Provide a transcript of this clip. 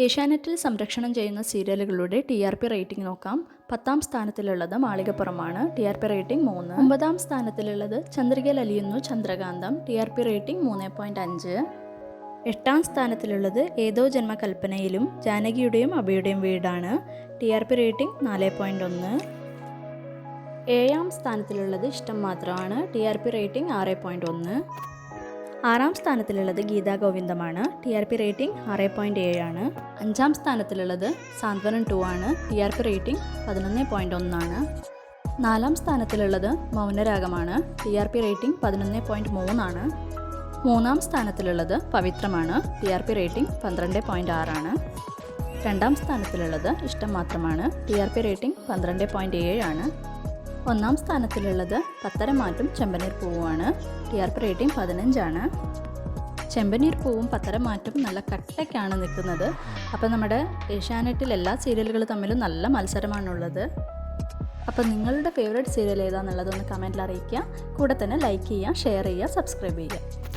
ഏഷ്യാനെറ്റിൽ സംരക്ഷണം ചെയ്യുന്ന സീരിയലുകളുടെ TRP റേറ്റിംഗ് നോക്കാം. 10ാം സ്ഥാനത്തിലുള്ളത് മാളികപ്പുറമാണ്, TRP റേറ്റിംഗ് 3. 9ാം സ്ഥാനത്തിലുള്ളത് ചന്ദ്രികയിൽ അലിയുന്നു ചന്ദ്രകാന്തം, TRP റേറ്റിംഗ് 3.5. 8ാം സ്ഥാനത്തിലുള്ളത് ഏതോ ജന്മകൽപ്പനയിലും ജാനകിയുടെയും അഭയുടെയും വീടാണ്, TRP റേറ്റിംഗ് 4.1. 7ാം സ്ഥാനത്തിലുള്ളത് ഇഷ്ടം മാത്രമാണ്, TRP റേറ്റിംഗ് 6.1. 6ാം സ്ഥാനത്തിലുള്ളത് ഗീതാ ഗോവിന്ദമാണ്, TRP റേറ്റിംഗ് 6.7 ആണ്. 5ാം സ്ഥാനത്തിലുള്ളത് സാന്ത്വനം 2 ആണ്, TRP റേറ്റിംഗ് 11.1 ആണ്. 4ാം സ്ഥാനത്തിലുള്ളത് മൗനരാഗമാണ്, TRP റേറ്റിംഗ് 11.3 ആണ്. 3ാം സ്ഥാനത്തിലുള്ളത് പവിത്രമാണ്, TRP റേറ്റിംഗ് 12.6 ആണ്. 2ാം സ്ഥാനത്തിലുള്ളത് ഇഷ്ടം മാത്രമാണ്, TRP റേറ്റിംഗ് 12.7 ആണ്. 1ാം സ്ഥാനത്തിലുള്ളത് പത്തരമാറ്റും ചെമ്പനീർ പൂവുമാണ്, TRP റേറ്റിംഗ് 15 ആണ്. ചെമ്പനീർ പൂവും പത്തരമാറ്റും നല്ല കട്ടയ്ക്കാണ് നിൽക്കുന്നത്. അപ്പോൾ നമ്മുടെ ഏഷ്യാനെറ്റിൽ എല്ലാ സീരിയലുകൾ തമ്മിലും നല്ല മത്സരമാണുള്ളത്. അപ്പോൾ നിങ്ങളുടെ ഫേവറേറ്റ് സീരിയൽ ഏതാണെന്നുള്ളതൊന്ന് കമൻറ്റിൽ അറിയിക്കുക. കൂടെ തന്നെ ലൈക്ക് ചെയ്യുക, ഷെയർ ചെയ്യുക, സബ്സ്ക്രൈബ് ചെയ്യുക.